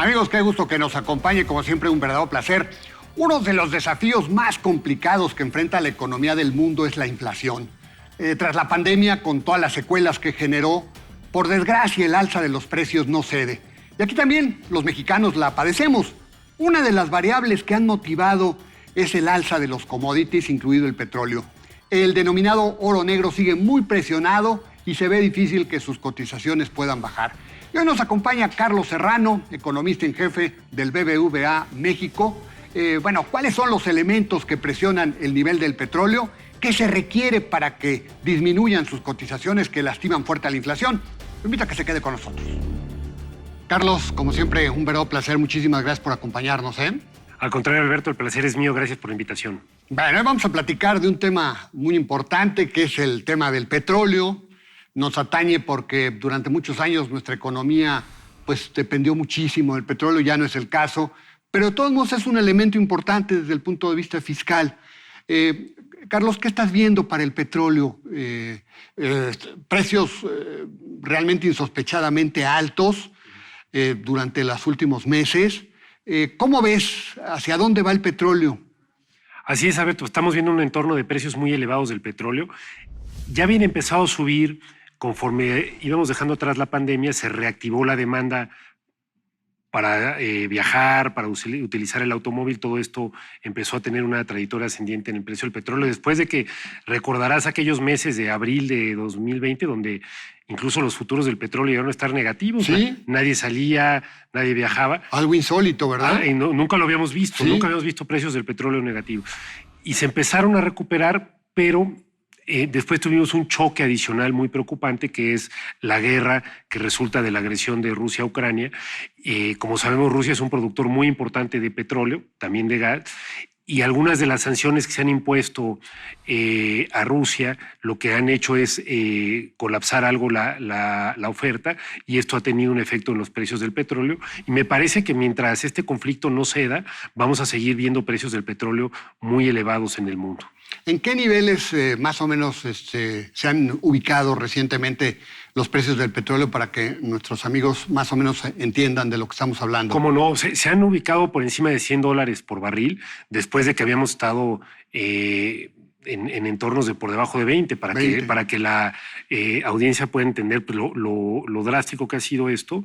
Amigos, qué gusto que nos acompañe, como siempre, un verdadero placer. Uno de los desafíos más complicados que enfrenta la economía del mundo es la inflación. Tras la pandemia, con todas las secuelas que generó, por desgracia el alza de los precios no cede. Y aquí también los mexicanos la padecemos. Una de las variables que han motivado es el alza de los commodities, incluido el petróleo. El denominado oro negro sigue muy presionado y se ve difícil que sus cotizaciones puedan bajar. Y hoy nos acompaña Carlos Serrano, economista en jefe del BBVA México. ¿Cuáles son los elementos que presionan el nivel del petróleo? ¿Qué se requiere para que disminuyan sus cotizaciones que lastiman fuerte a la inflación? Lo invito a que se quede con nosotros. Carlos, como siempre, un verdadero placer. Muchísimas gracias por acompañarnos, ¿eh? Al contrario, Alberto, el placer es mío. Gracias por la invitación. Bueno, hoy vamos a platicar de un tema muy importante, que es el tema del petróleo. Nos atañe porque durante muchos años nuestra economía pues dependió muchísimo del petróleo, ya no es el caso, pero de todos modos es un elemento importante desde el punto de vista fiscal. Carlos, ¿qué estás viendo para el petróleo? Precios realmente insospechadamente altos durante los últimos meses. ¿Cómo ves hacia dónde va el petróleo? Así es, Alberto. Estamos viendo un entorno de precios muy elevados del petróleo. Ya habían empezado a subir. Conforme íbamos dejando atrás la pandemia, se reactivó la demanda para viajar, para utilizar el automóvil. Todo esto empezó a tener una trayectoria ascendiente en el precio del petróleo. Después de que recordarás aquellos meses de abril de 2020, donde incluso los futuros del petróleo llegaron a estar negativos. ¿Sí? Nadie salía, nadie viajaba. Algo insólito, ¿verdad? Y nunca lo habíamos visto. ¿Sí? Nunca habíamos visto precios del petróleo negativos. Y se empezaron a recuperar, pero después tuvimos un choque adicional muy preocupante, que es la guerra que resulta de la agresión de Rusia a Ucrania. Como sabemos, Rusia es un productor muy importante de petróleo, también de gas, y algunas de las sanciones que se han impuesto a Rusia lo que han hecho es colapsar algo la oferta, y esto ha tenido un efecto en los precios del petróleo. Y me parece que mientras este conflicto no ceda, vamos a seguir viendo precios del petróleo muy elevados en el mundo. ¿En qué niveles más o menos se han ubicado recientemente los precios del petróleo para que nuestros amigos más o menos entiendan de lo que estamos hablando? ¿Cómo no? Se han ubicado por encima de $100 por barril, después de que habíamos estado en entornos de por debajo de 20, para que la audiencia pueda entender lo drástico que ha sido esto.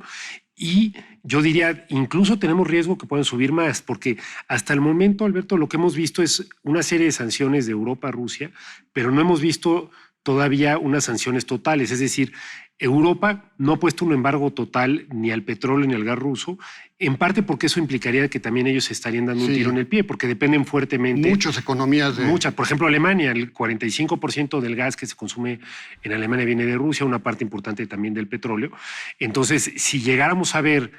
Y yo diría, incluso tenemos riesgo que puedan subir más, porque hasta el momento, Alberto, lo que hemos visto es una serie de sanciones de Europa a Rusia, pero no hemos visto todavía unas sanciones totales. Es decir, Europa no ha puesto un embargo total ni al petróleo ni al gas ruso, en parte porque eso implicaría que también ellos estarían dando un tiro en el pie, porque dependen fuertemente. Muchas economías. Muchas. Por ejemplo, Alemania, el 45% del gas que se consume en Alemania viene de Rusia, una parte importante también del petróleo. Entonces, si llegáramos a ver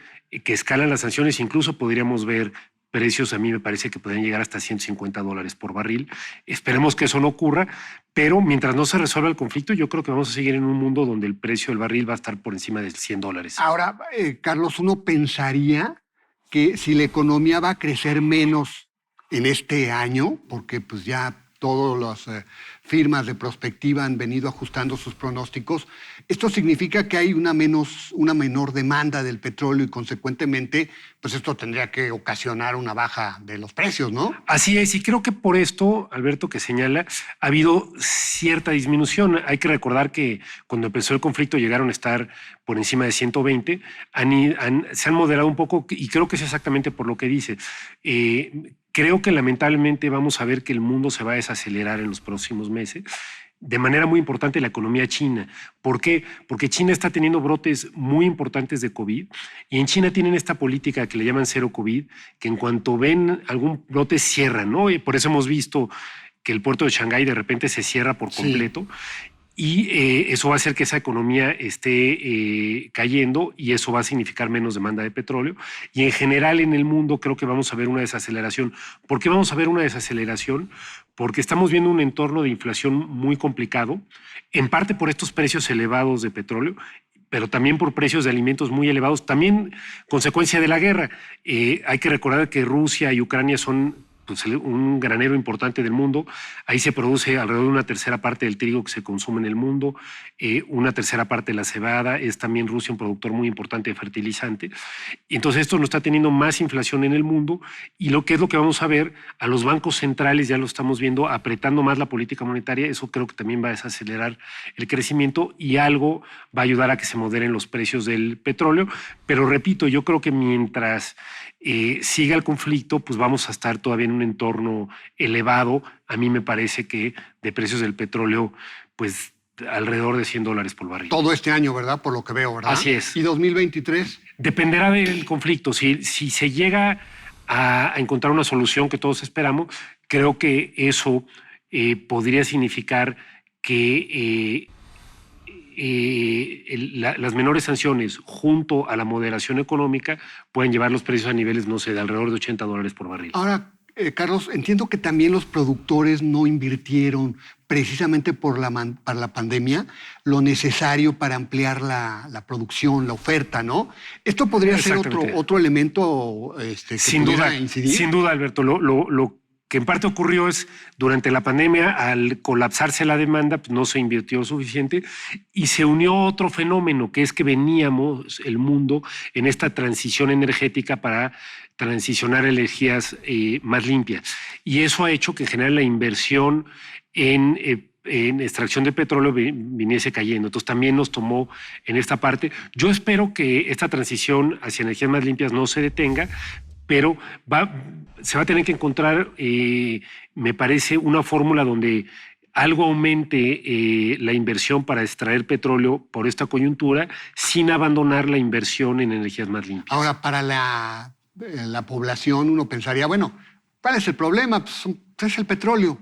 que escalan las sanciones, incluso podríamos ver precios, a mí me parece que podrían llegar hasta $150 por barril. Esperemos que eso no ocurra, pero mientras no se resuelva el conflicto, yo creo que vamos a seguir en un mundo donde el precio del barril va a estar por encima de $100. Ahora, Carlos, uno pensaría que si la economía va a crecer menos en este año, porque pues ya todas las firmas de prospectiva han venido ajustando sus pronósticos, esto significa que hay una menor demanda del petróleo y consecuentemente pues esto tendría que ocasionar una baja de los precios, ¿no? Así es, y creo que por esto, Alberto, que señala, ha habido cierta disminución. Hay que recordar que cuando empezó el conflicto llegaron a estar por encima de 120, se han moderado un poco, y creo que es exactamente por lo que dice. Creo que lamentablemente vamos a ver que el mundo se va a desacelerar en los próximos meses, de manera muy importante la economía china. ¿Por qué? Porque China está teniendo brotes muy importantes de COVID, y en China tienen esta política que le llaman cero COVID, que en cuanto ven algún brote cierran, ¿no? Y por eso hemos visto que el puerto de Shanghái de repente se cierra por completo. Y eso va a hacer que esa economía esté cayendo, y eso va a significar menos demanda de petróleo. Y en general en el mundo creo que vamos a ver una desaceleración. ¿Por qué vamos a ver una desaceleración? Porque estamos viendo un entorno de inflación muy complicado, en parte por estos precios elevados de petróleo, pero también por precios de alimentos muy elevados, también consecuencia de la guerra. Hay que recordar que Rusia y Ucrania son pues, un granero importante del mundo. Ahí se produce alrededor de una tercera parte del trigo que se consume en el mundo, una tercera parte de la cebada. Es también Rusia un productor muy importante de fertilizante. Y entonces esto nos está teniendo más inflación en el mundo, y lo que es lo que vamos a ver a los bancos centrales, ya lo estamos viendo, apretando más la política monetaria. Eso creo que también va a desacelerar el crecimiento y algo va a ayudar a que se moderen los precios del petróleo. Pero repito, yo creo que mientras siga el conflicto, pues vamos a estar todavía en un entorno elevado. A mí me parece que de precios del petróleo, pues alrededor de $100 por barril. Todo este año, ¿verdad? Por lo que veo, ¿verdad? Así es. ¿Y 2023? Dependerá del conflicto. Si se llega a encontrar una solución que todos esperamos, creo que eso podría significar que las menores sanciones junto a la moderación económica pueden llevar los precios a niveles, no sé, de alrededor de $80 por barril. Ahora, Carlos, entiendo que también los productores no invirtieron precisamente para la pandemia lo necesario para ampliar la producción, la oferta, ¿no? Esto podría ser otro elemento que sin pudiera duda, incidir. Sin duda, Alberto. Lo que en parte ocurrió es, durante la pandemia, al colapsarse la demanda, pues no se invirtió suficiente, y se unió otro fenómeno, que es que veníamos, el mundo, en esta transición energética para transicionar a energías más limpias. Y eso ha hecho que en general la inversión en extracción de petróleo viniese cayendo. Entonces también nos tomó en esta parte. Yo espero que esta transición hacia energías más limpias no se detenga, pero se va a tener que encontrar, me parece, una fórmula donde algo aumente la inversión para extraer petróleo por esta coyuntura sin abandonar la inversión en energías más limpias. Ahora, para la población uno pensaría, bueno, ¿cuál es el problema? Pues es el petróleo.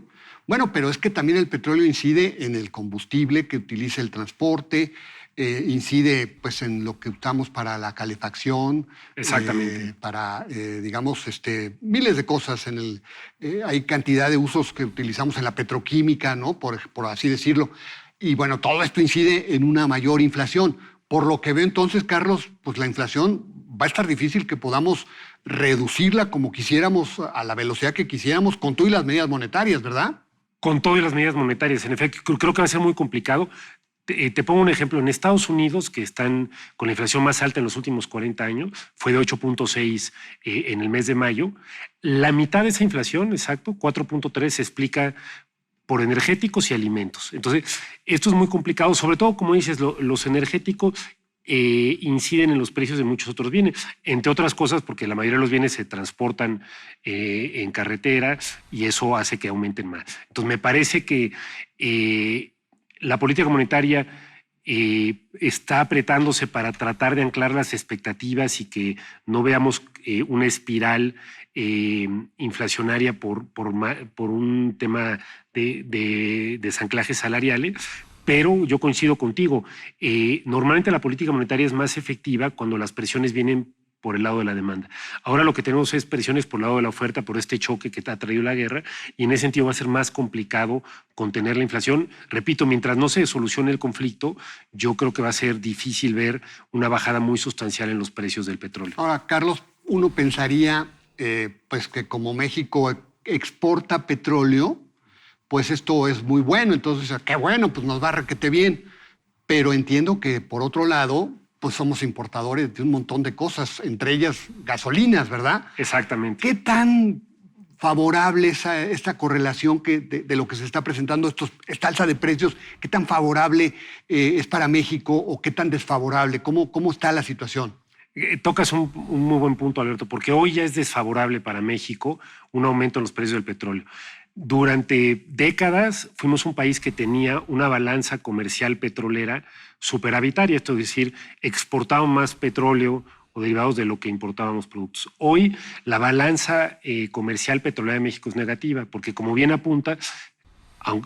Bueno, pero es que también el petróleo incide en el combustible que utiliza el transporte, incide pues en lo que usamos para la calefacción. Exactamente. Para, digamos, miles de cosas. Hay cantidad de usos que utilizamos en la petroquímica, ¿no? Por así decirlo. Y bueno, todo esto incide en una mayor inflación. Por lo que veo entonces, Carlos, pues la inflación va a estar difícil que podamos reducirla como quisiéramos, a la velocidad que quisiéramos, con todas las medidas monetarias, ¿verdad? Con todas las medidas monetarias. En efecto, creo que va a ser muy complicado. Te pongo un ejemplo. En Estados Unidos, que están con la inflación más alta en los últimos 40 años, fue de 8.6 en el mes de mayo. La mitad de esa inflación, exacto, 4.3, se explica por energéticos y alimentos. Entonces, esto es muy complicado, sobre todo, como dices, los energéticos inciden en los precios de muchos otros bienes, entre otras cosas porque la mayoría de los bienes se transportan en carretera y eso hace que aumenten más. Entonces, me parece que la política monetaria está apretándose para tratar de anclar las expectativas y que no veamos una espiral inflacionaria por un tema de desanclajes salariales. Pero yo coincido contigo. Normalmente la política monetaria es más efectiva cuando las presiones vienen por el lado de la demanda. Ahora lo que tenemos es presiones por el lado de la oferta, por este choque que ha traído la guerra, y en ese sentido va a ser más complicado contener la inflación. Repito, mientras no se solucione el conflicto, yo creo que va a ser difícil ver una bajada muy sustancial en los precios del petróleo. Ahora, Carlos, uno pensaría pues que como México exporta petróleo, pues esto es muy bueno, entonces, qué bueno, pues nos va requete bien. Pero entiendo que, por otro lado, pues somos importadores de un montón de cosas, entre ellas gasolinas, ¿verdad? Exactamente. ¿Qué tan favorable es esta correlación de lo que se está presentando, esta alza de precios? ¿Qué tan favorable es para México o qué tan desfavorable? ¿Cómo está la situación? Tocas un muy buen punto, Alberto, porque hoy ya es desfavorable para México un aumento en los precios del petróleo. Durante décadas fuimos un país que tenía una balanza comercial petrolera superavitaria, esto es decir, exportábamos más petróleo o derivados de lo que importábamos productos. Hoy la balanza comercial petrolera de México es negativa, porque como bien apunta,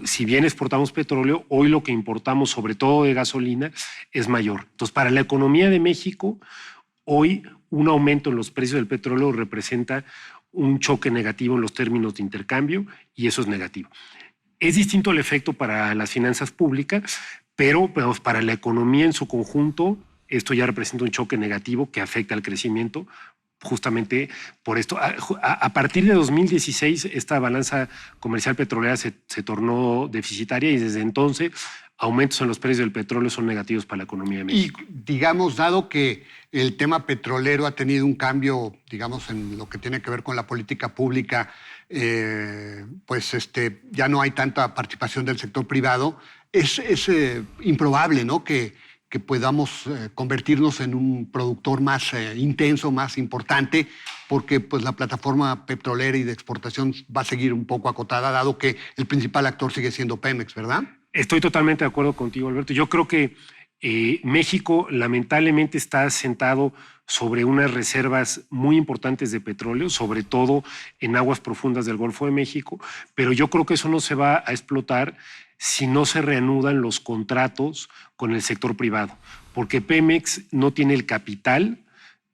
si bien exportamos petróleo, hoy lo que importamos, sobre todo de gasolina, es mayor. Entonces, para la economía de México, hoy un aumento en los precios del petróleo representa un choque negativo en los términos de intercambio, y eso es negativo. Es distinto el efecto para las finanzas públicas, pero para la economía en su conjunto, esto ya representa un choque negativo que afecta al crecimiento justamente por esto. A partir de 2016, esta balanza comercial petrolera se tornó deficitaria y desde entonces aumentos en los precios del petróleo son negativos para la economía de México. Y digamos, dado que el tema petrolero ha tenido un cambio, digamos, en lo que tiene que ver con la política pública, ya no hay tanta participación del sector privado, es improbable, ¿no?, que podamos convertirnos en un productor más intenso, más importante, porque pues, la plataforma petrolera y de exportación va a seguir un poco acotada, dado que el principal actor sigue siendo Pemex, ¿verdad? Estoy totalmente de acuerdo contigo, Alberto. Yo creo que México lamentablemente está sentado sobre unas reservas muy importantes de petróleo, sobre todo en aguas profundas del Golfo de México, pero yo creo que eso no se va a explotar si no se reanudan los contratos con el sector privado, porque Pemex no tiene el capital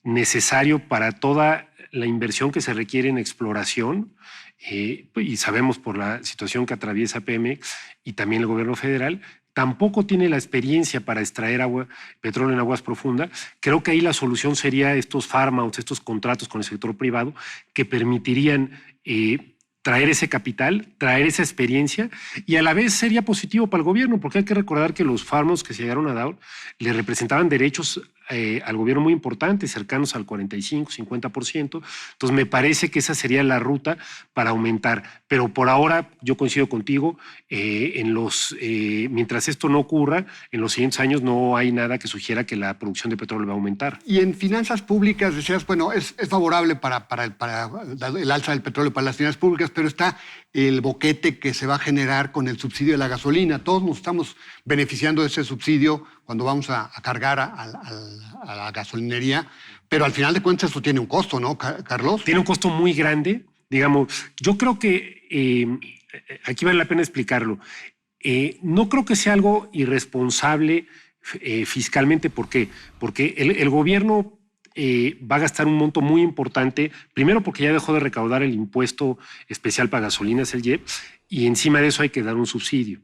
necesario para toda la inversión que se requiere en exploración, y sabemos por la situación que atraviesa Pemex y también el gobierno federal, tampoco tiene la experiencia para extraer petróleo en aguas profundas. Creo que ahí la solución sería estos farm-outs, estos contratos con el sector privado que permitirían traer ese capital, traer esa experiencia, y a la vez sería positivo para el gobierno, porque hay que recordar que los farm-outs que se llegaron a dar le representaban derechos al gobierno muy importantes, cercanos al 45, 50%. Entonces me parece que esa sería la ruta para aumentar. Pero por ahora yo coincido contigo, mientras esto no ocurra, en los siguientes años no hay nada que sugiera que la producción de petróleo va a aumentar. Y en finanzas públicas decías, bueno, es favorable para el alza del petróleo para las finanzas públicas, pero está el boquete que se va a generar con el subsidio de la gasolina. Todos nos estamos beneficiando de ese subsidio cuando vamos a cargar a la gasolinería, pero al final de cuentas eso tiene un costo, ¿no, Carlos? Tiene un costo muy grande, digamos. Yo creo que aquí vale la pena explicarlo. No creo que sea algo irresponsable fiscalmente. ¿Por qué? Porque el gobierno va a gastar un monto muy importante, primero porque ya dejó de recaudar el impuesto especial para gasolinas, el IEPS, y encima de eso hay que dar un subsidio.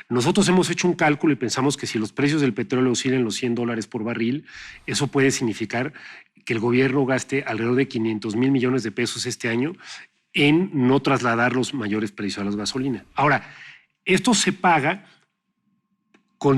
Nosotros hemos hecho un cálculo y pensamos que si los precios del petróleo oscilan los $100 por barril, eso puede significar que el gobierno gaste alrededor de 500,000 millones de pesos este año en no trasladar los mayores precios a las gasolinas. Ahora, esto se paga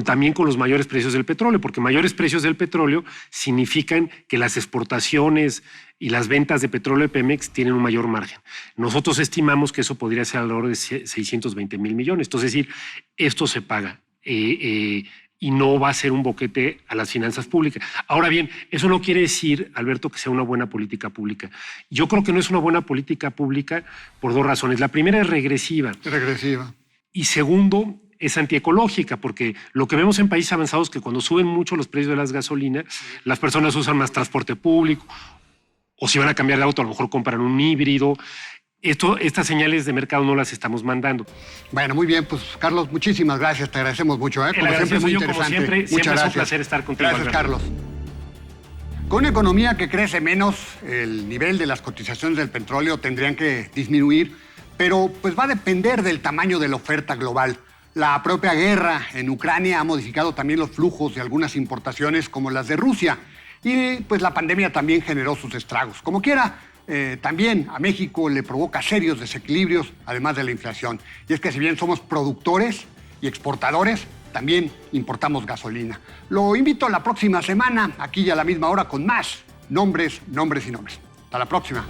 también con los mayores precios del petróleo, porque mayores precios del petróleo significan que las exportaciones y las ventas de petróleo de Pemex tienen un mayor margen. Nosotros estimamos que eso podría ser alrededor de 620,000 millones. Entonces, es decir, esto se paga y no va a ser un boquete a las finanzas públicas. Ahora bien, eso no quiere decir, Alberto, que sea una buena política pública. Yo creo que no es una buena política pública por dos razones. La primera es regresiva. Regresiva. Y segundo, es antiecológica, porque lo que vemos en países avanzados es que cuando suben mucho los precios de las gasolinas, las personas usan más transporte público, o si van a cambiar de auto, a lo mejor compran un híbrido. Estas señales de mercado no las estamos mandando. Bueno, muy bien, pues Carlos, muchísimas gracias, te agradecemos mucho. Como siempre, muy interesante. Como siempre, Muchas siempre gracias. Es un placer estar contigo. Gracias, Carlos. Con una economía que crece menos, el nivel de las cotizaciones del petróleo tendrían que disminuir, pero pues va a depender del tamaño de la oferta global. La propia guerra en Ucrania ha modificado también los flujos de algunas importaciones como las de Rusia, y pues la pandemia también generó sus estragos. Como quiera, también a México le provoca serios desequilibrios, además de la inflación. Y es que si bien somos productores y exportadores, también importamos gasolina. Lo invito a la próxima semana, aquí a la misma hora, con más nombres y nombres. Hasta la próxima.